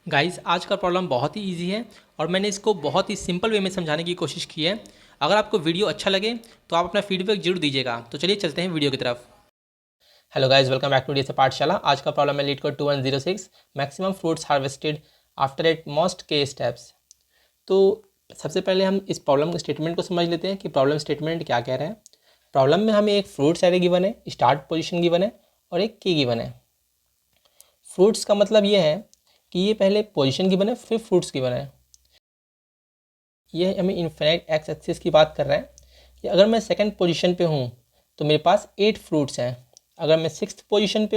Guys आज का problem बहुत ही इजी है और मैंने इसको बहुत ही सिंपल वे में समझाने की कोशिश की है। अगर आपको वीडियो अच्छा लगे तो आप अपना फीडबैक जरूर दीजिएगा। तो चलिए चलते हैं वीडियो की तरफ। Hello guys, welcome back to DSA Pathshala. आज का प्रॉब्लम है LeetCode 2106, maximum fruits harvested after at most K steps. तो सबसे पहले हम इस प्रॉब्लम के स्टेटमेंट को समझ लेते हैं कि प्रॉब्लम स्टेटमेंट क्या कह रहा है। प्रॉब्लम में हमें एक फ्रूट्स एरे गिवन है, स्टार्ट पोजिशन गिवन है और एक की गिवन है। फ्रूट्स का मतलब ये है कि ये पहले पोजीशन गिवन है फिर फ्रूट्स गिवन है। ये हमें इनफिनाइट एक्स एक्सिस की बात कर रहा है कि अगर मैं सेकंड पोजीशन पे हूँ तो मेरे पास 8 फ्रूट्स हैं। अगर मैं सिक्स्थ पोजीशन पे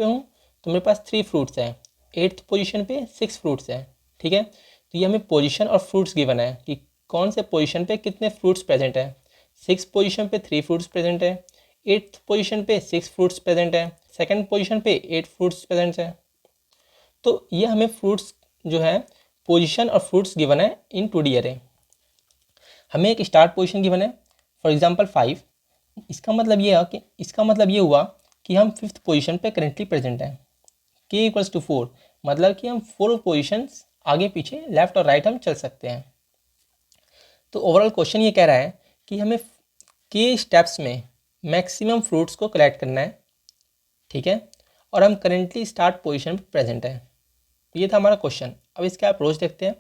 हूँ तो मेरे पास 3 फ्रूट्स हैं। 8th पोजीशन पे 6 फ्रूट्स हैं। ठीक है, तो ये हमें पोजीशन और फ्रूट्स गिवन है कि कौन से पोजीशन पे कितने फ्रूट्स प्रेजेंट हैं। 6th पोजीशन पे 3 फ्रूट्स प्रेजेंट है, 8th पोजीशन पे 6 फ्रूट्स प्रेजेंट है, सेकंड पोजीशन पे 8 फ्रूट्स प्रेजेंट है। तो ये हमें फ्रूट्स जो है पोजीशन और फ्रूट्स गिवन है इन 2D अरे। हमें एक स्टार्ट पोजीशन गिवन है, फॉर एग्जांपल 5। इसका मतलब ये हुआ कि हम 5th पोजीशन पे करेंटली प्रेजेंट हैं। k इक्वल्स टू 4 मतलब कि हम 4 पोजीशंस आगे पीछे लेफ्ट और राइट हम चल सकते हैं। तो ओवरऑल क्वेश्चन ये कह रहा है कि हमें k स्टेप्स में मैक्सिमम फ्रूट्स को कलेक्ट करना है। ठीक है, और हम करेंटली स्टार्ट पोजीशन पे प्रेजेंट हैं। ये था हमारा क्वेश्चन। अब इसका अप्रोच देखते हैं।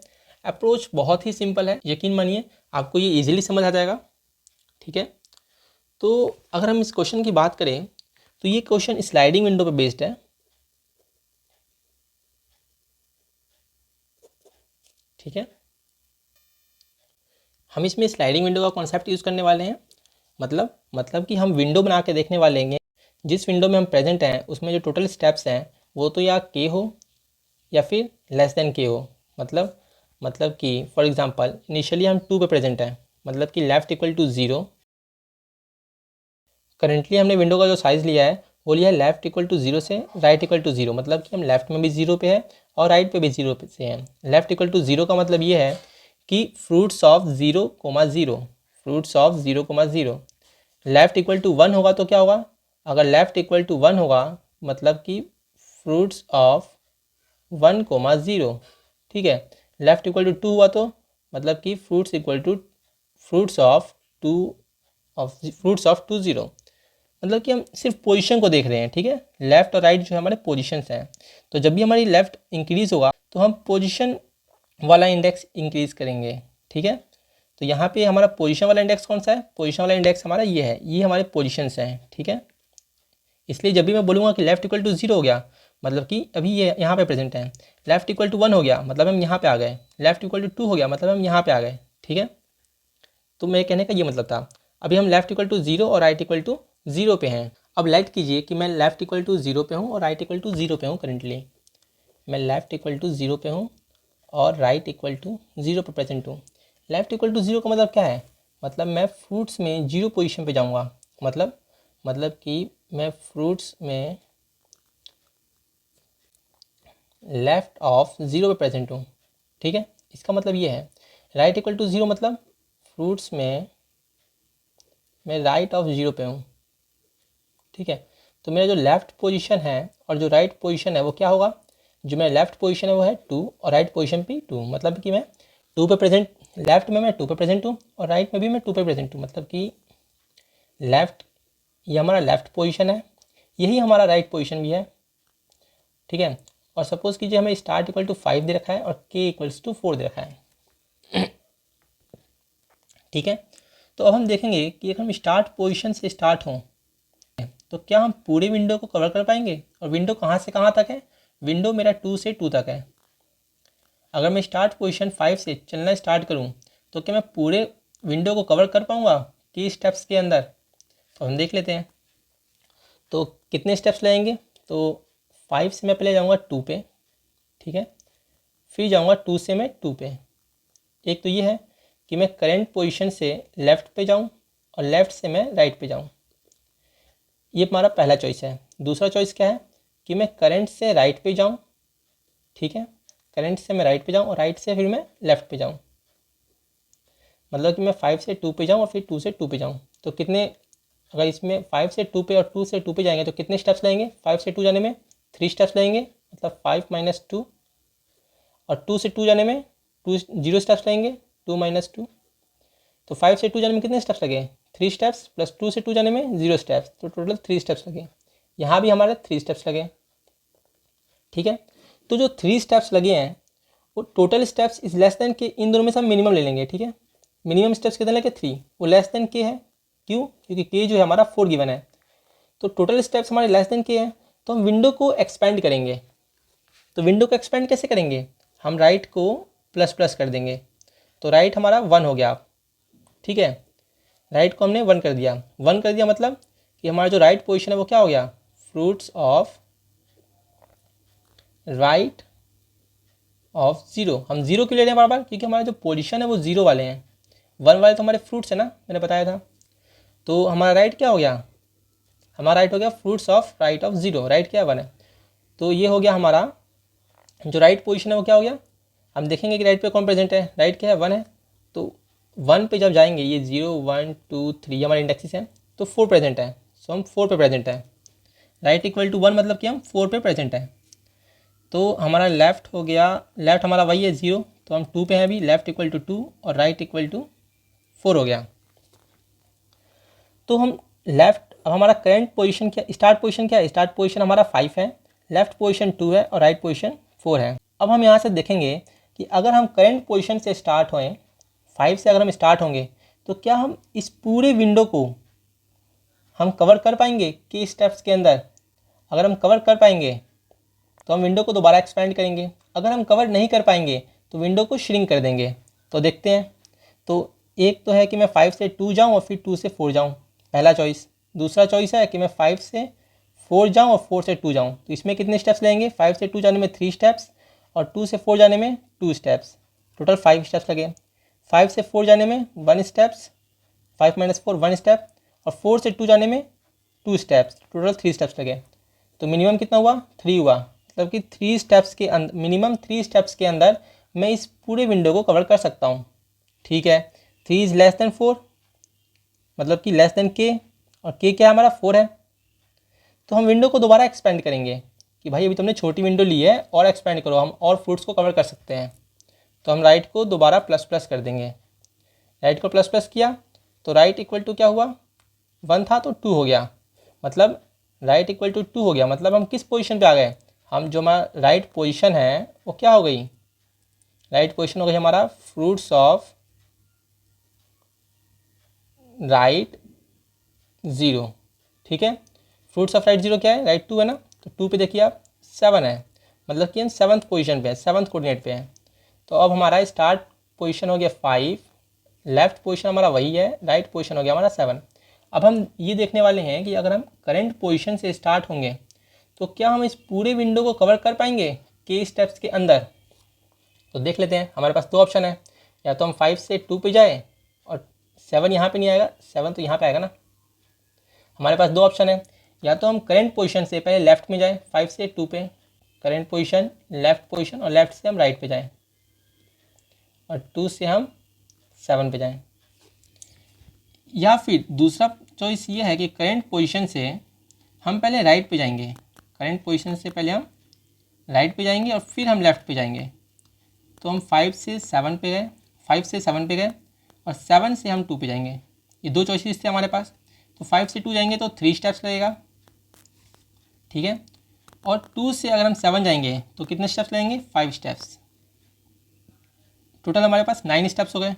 अप्रोच बहुत ही सिंपल है, यकीन मानिए आपको ये इजीली समझ आ जाएगा। ठीक है, तो अगर हम इस क्वेश्चन की बात करें तो ये क्वेश्चन स्लाइडिंग विंडो पे बेस्ड है। ठीक है, हम इसमें स्लाइडिंग विंडो का कॉन्सेप्ट यूज़ करने वाले हैं। मतलब कि हम विंडो बना के देखने वाले हैं। जिस विंडो में हम प्रेजेंट हैं उसमें जो टोटल स्टेप्स हैं वो तो या के हो या फिर लेस देन के हो। मतलब कि फॉर एग्जांपल इनिशियली हम 2 पे प्रेजेंट हैं, मतलब कि लेफ़्ट इक्वल टू 0। करेंटली हमने विंडो का जो साइज़ लिया है वो लिया है लेफ़्ट इक्वल टू 0 से राइट इक्वल टू 0, मतलब कि हम लेफ़्ट में भी 0 पे है और राइट पे भी 0 से हैं। लेफ़्ट इक्वल टू 0 का मतलब ये है कि fruits of 0,0, fruits of 0,0। Left equal to 1 होगा तो क्या होगा, अगर लेफ़्ट इक्वल टू 1 होगा मतलब कि फ्रूट्स ऑफ 1,0। ठीक है, लेफ़्ट इक्वल टू 2 हुआ तो मतलब कि fruits equal to fruits of 2,0, मतलब कि हम सिर्फ पोजीशन को देख रहे हैं। ठीक है, लेफ़्ट और राइट जो है हमारे पोजीशंस हैं। तो जब भी हमारी लेफ़्ट इंक्रीज़ होगा तो हम पोजीशन वाला इंडेक्स इंक्रीज़ करेंगे। ठीक है, तो यहाँ पे हमारा पोजीशन वाला इंडेक्स कौन सा है, पोजीशन वाला इंडेक्स हमारा ये है, ये हमारे पोजीशंस हैं। ठीक है, इसलिए जब भी मैं बोलूँगा कि लेफ़्ट इक्वल टू 0 हो गया मतलब कि अभी ये यहाँ पे प्रेजेंट है। लेफ़्ट इक्वल टू 1 हो गया मतलब हम यहाँ पे आ गए। लेफ़्ट इक्वल टू 2 हो गया मतलब हम यहाँ पे आ गए। ठीक है, तो मेरे कहने का ये मतलब था। अभी हम लेफ़्ट इक्वल टू 0 और राइट इक्वल टू 0 पे हैं। अब लाइट कीजिए कि मैं लेफ़्ट इक्वल टू 0 पे हूँ और राइट इक्वल टू 0 पे हूँ। करेंटली मैं लेफ़्ट इक्वल टू 0 पे हूँ और राइट इक्वल टू 0 पे प्रेजेंट हूँ। लेफ़्ट इक्वल टू 0 का मतलब क्या है, मतलब मैं फ्रूट्स में 0 पोजीशन पे जाऊँगा। मतलब कि मैं फ्रूट्स में लेफ़्ट ऑफ 0 पे प्रेजेंट हूँ। ठीक है, इसका मतलब ये है। राइट इक्वल टू 0 मतलब फ्रूट्स में मैं राइट ऑफ 0 पे हूँ। ठीक है, तो मेरा जो लेफ़्ट पोजीशन है और जो राइट पोजीशन है वो क्या होगा, जो मेरा लेफ़्ट पोजीशन है वो है 2 और राइट पोजीशन भी 2, मतलब कि मैं 2 पे प्रेजेंट, लेफ़्ट में मैं 2 पे प्रेजेंट हूँ और राइट में भी मैं 2 पे प्रेजेंट हूँ। मतलब कि लेफ़्ट, ये हमारा लेफ़्ट पोजीशन है, यही हमारा राइट पोजीशन भी है। ठीक है, और सपोज़ कीजिए हमें स्टार्ट इक्वल टू 5 दे रखा है और के इक्वल्स टू 4 दे रखा है। ठीक है, तो अब हम देखेंगे कि अगर हम स्टार्ट पोजीशन से स्टार्ट हों तो क्या हम पूरे विंडो को कवर कर पाएंगे। और विंडो कहाँ से कहाँ तक है, विंडो मेरा 2 से 2 तक है। अगर मैं स्टार्ट पोजीशन 5 से चलना स्टार्ट करूँ तो क्या मैं पूरे विंडो को कवर कर पाऊँगा की स्टेप्स के अंदर। तो हम देख लेते हैं, तो कितने स्टेप्स लगेंगे। तो 5 से मैं पहले जाऊँगा 2 पे। ठीक है, फिर जाऊँगा 2 से मैं 2 पे। एक तो ये है कि मैं करंट पोजीशन से लेफ़्ट पे जाऊँ और लेफ़्ट से मैं राइट पे जाऊँ, ये हमारा पहला चॉइस है। दूसरा चॉइस क्या है कि मैं करंट से राइट पे जाऊँ। ठीक है, करंट से मैं राइट पे जाऊँ और राइट से फिर मैं लेफ़्ट पे जाऊँ, मतलब कि मैं 5 से 2 पे जाऊँ और फिर 2 से 2 पे जाऊँ। तो कितने, अगर इसमें 5 से 2 पे और 2 से 2 पे जाएंगे तो कितने स्टेप्स लगेंगे, 5 से 2 जाने में 3 स्टेप्स लगेंगे, मतलब 5 माइनस 2, और 2 से 2 जाने में 2 0 स्टेप्स लगेंगे, 2 माइनस 2, तो 5 से 2 जाने में कितने स्टेप्स लगे, 3 स्टेप्स, प्लस 2 से 2 जाने में 0 स्टेप्स, तो टोटल 3 स्टेप्स लगे। यहाँ भी हमारे 3 स्टेप्स लगे। ठीक है, तो जो 3 स्टेप्स लगे हैं वो total steps is less than के, इन दोनों में से हम मिनिमम ले लेंगे। ठीक है, मिनिमम स्टेप्स कितने लगे 3, वो लेस देन के है। क्यों, क्योंकि के जो है हमारा 4 गिवन है, तो टोटल स्टेप्स हमारे लेस देन के हैं, तो हम विंडो को एक्सपेंड करेंगे। तो विंडो को एक्सपेंड कैसे करेंगे, हम राइट को प्लस प्लस कर देंगे, तो राइट हमारा 1 हो गया। ठीक है, राइट को हमने 1 कर दिया, 1 कर दिया मतलब कि हमारा जो राइट पोजीशन है वो क्या हो गया, फ्रूट्स ऑफ राइट ऑफ 0। हम 0 क्यों ले रहे हैं बार बार, क्योंकि हमारा जो पोजीशन है वो 0 वाले हैं, 1 वाले तो हमारे फ्रूट्स है ना, मैंने बताया था। तो हमारा राइट क्या हो गया, हमारा राइट हो गया fruits of right of 0, right क्या 1 है। तो ये हो गया हमारा जो राइट पोजीशन है वो क्या हो गया। हम देखेंगे कि राइट पे कौन प्रेजेंट है, राइट क्या है 1 है, तो 1 पे जब जाएंगे, ये 0 1 2 3 हमारे इंडेक्सेस हैं, तो 4 प्रेजेंट है, सो हम 4 पे प्रेजेंट है। राइट इक्वल टू 1 मतलब कि हम 4 पे प्रेजेंट है। तो हमारा लेफ़्ट हो गया, लेफ़्ट हमारा वही है 0, तो हम 2 पे हैं अभी, लेफ़्ट इक्वल टू 2 और राइट इक्वल टू 4 हो गया। तो हम लेफ़्ट, अब हमारा करंट पोजीशन क्या, स्टार्ट पोजीशन क्या है, स्टार्ट पोजीशन हमारा 5 है, लेफ़्ट पोजीशन 2 है और राइट पोजीशन 4 है। अब हम यहाँ से देखेंगे कि अगर हम करंट पोजीशन से स्टार्ट होएं, 5 से अगर हम स्टार्ट होंगे, तो क्या हम इस पूरे विंडो को हम कवर कर पाएंगे कि स्टेप्स के अंदर। अगर हम कवर कर पाएंगे तो हम विंडो को दोबारा एक्सपेंड करेंगे, अगर हम कवर नहीं कर पाएंगे तो विंडो को श्रिंक कर देंगे। तो देखते हैं, तो एक तो है कि मैं 5 से 2 जाऊं और फिर 2 से 4 जाऊं, पहला चॉइस। दूसरा चॉइस है कि मैं 5 से 4 जाऊं और 4 से 2 जाऊं, तो इसमें कितने स्टेप्स लेंगे, 5 से 2 जाने में 3 स्टेप्स और 2 से 4 जाने में 2 स्टेप्स, टोटल 5 स्टेप्स लगे। 5 से 4 जाने में 1 स्टेप्स, 5 माइनस 4 1 स्टेप, और 4 से 2 जाने में 2 स्टेप्स, टोटल 3 स्टेप्स लगे। तो मिनिमम कितना हुआ, 3 हुआ, मतलब कि 3 स्टेप्स के अंदर, मिनिमम 3 स्टेप्स के अंदर मैं इस पूरे विंडो को कवर कर सकता हूँ। ठीक है, 3 इज़ लेस देन 4, मतलब कि लेस देन के, और के क्या है हमारा 4 है। तो हम विंडो को दोबारा एक्सपेंड करेंगे कि भाई अभी तुमने छोटी विंडो ली है और एक्सपेंड करो, हम और फ्रूट्स को कवर कर सकते हैं। तो हम राइट को दोबारा प्लस प्लस कर देंगे, राइट को प्लस प्लस किया तो राइट इक्वल टू क्या हुआ, 1 था तो 2 हो गया, मतलब राइट इक्वल टू 2 हो गया, मतलब हम किस पोजीशन पे आ गए, हम जो हमारा राइट पोजीशन है वो क्या हो गई, राइट पोजीशन हो गई हमारा फ्रूट्स ऑफ राइट 0। ठीक है, फ्रूट्स ऑफ राइट 0 क्या है, राइट 2 है ना, तो 2 पे देखिए आप 7 है, मतलब कि हम 7th पोजीशन पे है, 7th कोऑर्डिनेट पे है। तो अब हमारा स्टार्ट पोजीशन हो गया 5, लेफ्ट पोजीशन हमारा वही है, राइट पोजीशन हो गया हमारा 7। अब हम ये देखने वाले हैं कि अगर हम करंट पोजीशन से स्टार्ट होंगे तो क्या हम इस पूरे विंडो को कवर कर पाएंगे के स्टेप्स के अंदर। तो देख लेते हैं, हमारे पास 2 ऑप्शन है, या तो हम 5 से 2 पे जाए और 7 यहाँ पे नहीं आएगा, 7 तो यहाँ पे आएगा ना। हमारे पास 2 ऑप्शन है, या तो हम करंट पोजीशन से पहले लेफ़्ट में जाएँ, 5 से 2 पे करंट पोजीशन, लेफ़्ट पोजीशन, और लेफ़्ट से हम राइट पे जाएँ, और 2 से हम 7 पे जाएँ। या फिर दूसरा चॉइस ये है कि करंट पोजीशन से हम पहले राइट पे जाएंगे, करंट पोजीशन से पहले हम राइट पे जाएंगे और फिर हम लेफ़्ट पे जाएंगे। तो हम 5 से 7 पे गए, 5 से 7 पे गए और 7 से हम 2 पे जाएंगे। ये 2 चॉइसेस थे हमारे पास। तो 5 से 2 जाएंगे तो 3 स्टेप्स लगेगा, ठीक है, और 2 से अगर हम 7 जाएंगे तो कितने स्टेप्स लगेंगे, 5 स्टेप्स। टोटल हमारे पास 9 स्टेप्स हो गए।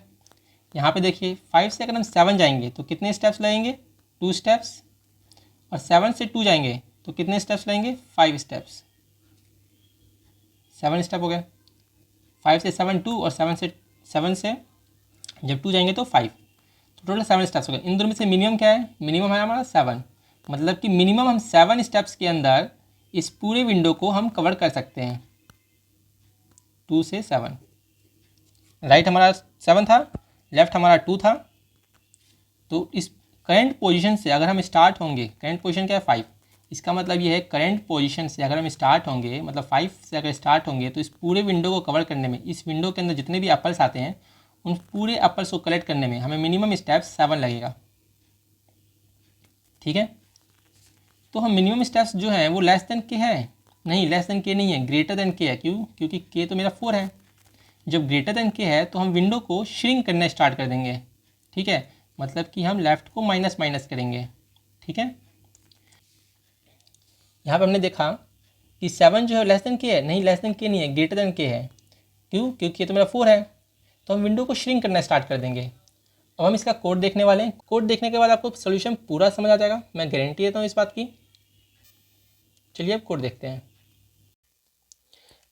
यहाँ पे देखिए 5 से अगर हम 7 जाएंगे तो कितने स्टेप्स लगेंगे, 2 स्टेप्स, और 7 से 2 जाएंगे तो कितने स्टेप्स लगेंगे, 5 स्टेप्स, 7 स्टेप हो गए। 5 से 7 2, और 7 से जब 2 जाएंगे तो 5, तो टोटल 7 स्टेप्स हो गए। इन दोनों में से मिनिमम क्या है, मिनिमम है हमारा 7, मतलब कि मिनिमम हम 7 स्टेप्स के अंदर इस पूरे विंडो को हम कवर कर सकते हैं, 2 से 7। राइट हमारा 7 था, लेफ़्ट हमारा 2 था। तो इस करंट पोजीशन से अगर हम स्टार्ट होंगे, करंट पोजीशन क्या है 5, इसका मतलब ये है करंट पोजीशन से अगर हम स्टार्ट होंगे, मतलब 5 से अगर स्टार्ट होंगे तो इस पूरे विंडो को कवर करने में, इस विंडो के अंदर जितने भी एप्पल्स आते हैं उन पूरे एप्पल्स को कलेक्ट करने में हमें मिनिमम स्टेप्स 7 लगेगा। ठीक है, तो हम मिनिमम स्टेप्स जो हैं वो लेस देन के हैं, नहीं, लेस देन के नहीं है, ग्रेटर देन के है। क्यों? क्योंकि के तो मेरा 4 है। जब ग्रेटर देन के है तो हम विंडो को श्रिंक करना स्टार्ट कर देंगे, ठीक है, मतलब कि हम लेफ़्ट को माइनस माइनस करेंगे, ठीक है। यहाँ पे हमने देखा कि 7 जो है लेस देन के है, नहीं लेस देन के नहीं है, ग्रेटर देन के है। क्यों? क्योंकि ये तो मेरा 4 है, तो हम विंडो को श्रिंक करना स्टार्ट कर देंगे। अब हम इसका कोड देखने वाले हैं। कोड देखने के बाद आपको सोल्यूशन पूरा समझ आ जाएगा, मैं गारंटी देता हूँ इस बात की। चलिए अब कोड देखते हैं।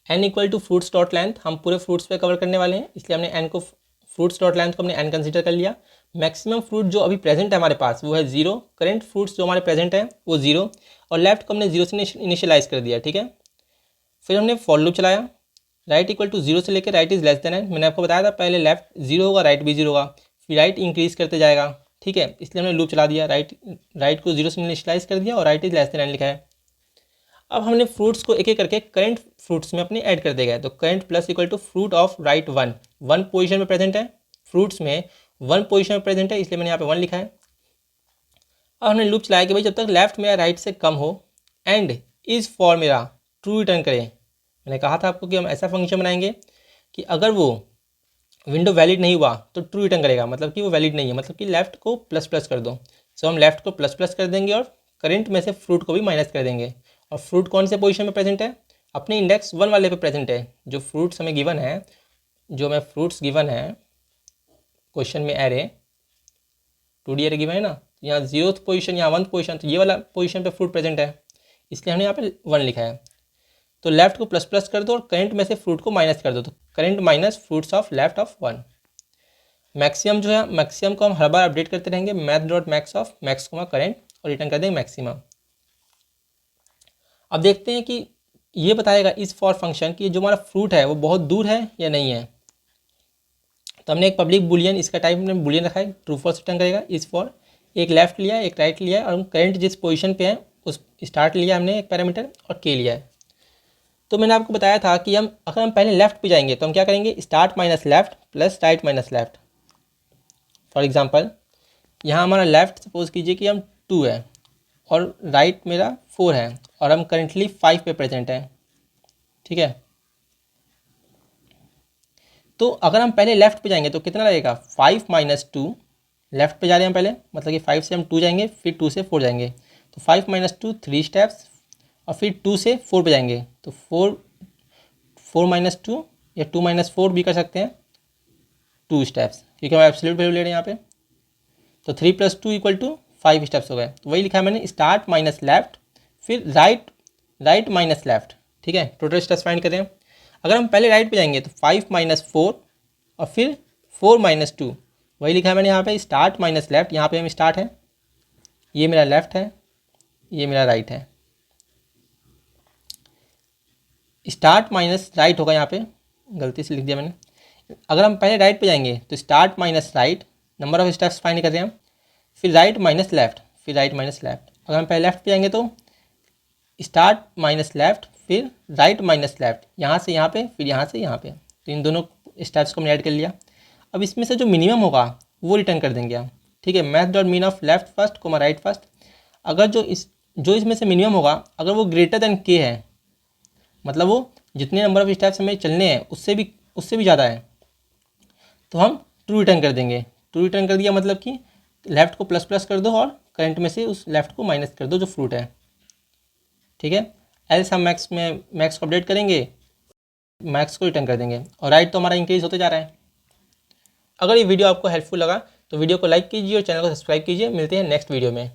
n equal to fruits dot length, हम पूरे फ्रूट्स पे कवर करने वाले हैं, इसलिए हमने n को फ्रूट्स डॉट लेंथ को हमने n कंसिडर कर लिया। मैक्सिमम फ्रूट जो अभी प्रेजेंट है हमारे पास वो है 0, करंट फ्रूट्स जो हमारे प्रेजेंट है वो 0, और लेफ्ट को हमने 0 से इनिशियलाइज कर दिया, ठीक है। फिर हमने फॉर लूप चलाया, राइट इक्वल टू 0 से लेकर right is less than n। मैंने आपको बताया था पहले लेफ्ट 0 होगा, राइट भी 0 होगा, फिर राइट इंक्रीज करते जाएगा, ठीक है, इसलिए हमने लूप चला दिया, राइट को 0 से इनिशियलाइज कर दिया और right is less than n लिखा है। अब हमने फ्रूट्स को एक एक करके करंट फ्रूट्स में अपने ऐड कर देगा, तो current plus equal to fruit of right 1 position में प्रेजेंट है, फ्रूट्स में 1 पोजीशन में प्रेजेंट है, इसलिए मैंने यहाँ पे 1 लिखा है। अब हमने लूप चलाया कि भाई जब तक लेफ्ट मेरा राइट से कम हो एंड इज़ फॉर मेरा ट्रू रिटर्न करे। मैंने कहा था आपको कि हम ऐसा फंक्शन बनाएंगे कि अगर वो विंडो वैलिड नहीं हुआ तो ट्रू रिटर्न करेगा, मतलब कि वो वैलिड नहीं है, मतलब कि लेफ्ट को प्लस प्लस कर दो। सो हम लेफ्ट को प्लस प्लस कर देंगे और करंट में से फ्रूट को भी माइनस कर देंगे। और फ्रूट कौन से पोजीशन में प्रेजेंट है? अपने इंडेक्स 1 वाले पे प्रेजेंट है। जो फ्रूट्स हमें गिवन है, जो हमें फ्रूट्स गिवन है क्वेश्चन में एरे 2D एरे गिवन है ना, यहाँ 0th पोजीशन, यहाँ 1th पोजीशन, तो ये वाला पोजीशन पे फ्रूट प्रेजेंट है, इसलिए हमने यहाँ पे 1 लिखा है। तो लेफ्ट को प्लस प्लस कर दो और करंट में से फ्रूट को माइनस कर दो, तो current minus fruits of left of 1। Maximum जो है, मैक्सिमम को हम हर बार अपडेट करते रहेंगे, math dot max of max को करंट, और रिटर्न कर देंगे मैक्सिमम। अब देखते हैं कि ये बताएगा इस फॉर फंक्शन कि जो हमारा फ्रूट है वो बहुत दूर है या नहीं है। तो हमने एक पब्लिक बुलियन, इसका टाइप हमने बुलियन रखा है, ट्रू फॉल्स रिटर्न करेगा इस फॉर। एक लेफ्ट लिया है, एक राइट लिया है, और हम करंट जिस पोजीशन पे है उस स्टार्ट लिया हमने एक पैरामीटर, और के लिया है। तो मैंने आपको बताया था कि अगर हम पहले लेफ्ट पे जाएंगे तो हम क्या करेंगे, start minus left plus right minus left. For example यहाँ हमारा लेफ्ट सपोज कीजिए कि हम 2 है और राइट मेरा 4 है, और हम करेंटली 5 पे प्रेजेंट हैं, ठीक है। तो अगर हम पहले लेफ्ट पे जाएंगे तो कितना लगेगा, 5 माइनस 2, लेफ्ट पे जा रहे हैं पहले, मतलब कि 5 से हम 2 जाएंगे, फिर 2 से 4 जाएंगे, तो 5 माइनस 2 3 स्टेप्स, और फिर 2 से 4 पे जाएंगे, तो 4 माइनस 2 या 2 माइनस 4 भी कर सकते हैं, 2 स्टेप्स, क्योंकि हम एब्सोल्यूट वैल्यू ले रहे हैं यहाँ पे। तो 3 प्लस 2 इक्वल टू 5 स्टेप्स हो गए। तो वही लिखा है मैंने, स्टार्ट माइनस लेफ्ट फिर राइट माइनस लेफ्ट, ठीक है। टोटल स्टेप्स फाइंड करें। अगर हम पहले राइट पे जाएंगे तो 5 माइनस 4 और फिर 4 माइनस 2, वही लिखा है मैंने यहाँ पे, स्टार्ट माइनस लेफ्ट। यहाँ पे हम स्टार्ट है, ये मेरा लेफ्ट है, ये मेरा राइट है, स्टार्ट माइनस राइट होगा, यहाँ पे गलती से लिख दिया मैंने। अगर हम पहले राइट पे जाएंगे तो start minus right, number of steps find कर रहे हैं हम, फिर राइट माइनस लेफ्ट, फिर राइट माइनस लेफ्ट। अगर हम पहले लेफ्ट पे जाएंगे तो स्टार्ट माइनस लेफ्ट फिर राइट माइनस लेफ्ट, यहाँ से यहाँ पे, फिर यहाँ से यहाँ पे। तो इन दोनों स्टेप्स को हमने ऐड कर लिया। अब इसमें से जो मिनिमम होगा वो रिटर्न कर देंगे हम, ठीक है। Math dot min of left first comma right first. अगर जो इसमें से मिनिमम होगा, अगर वो ग्रेटर देन के है, मतलब वो जितने नंबर ऑफ स्टेप्स हमें चलने हैं उससे भी ज़्यादा है, तो हम ट्रू रिटर्न कर देंगे। ट्रू रिटर्न कर दिया मतलब कि लेफ्ट को प्लस प्लस कर दो और करंट में से उस लेफ्ट को माइनस कर दो जो फ्रूट है, ठीक है। एल्स हम मैक्स को अपडेट करेंगे, मैक्स को रिटर्न कर देंगे, और राइट तो हमारा इंक्रीज होते जा रहा है। अगर ये वीडियो आपको हेल्पफुल लगा तो वीडियो को लाइक कीजिए और चैनल को सब्सक्राइब कीजिए। मिलते हैं नेक्स्ट वीडियो में।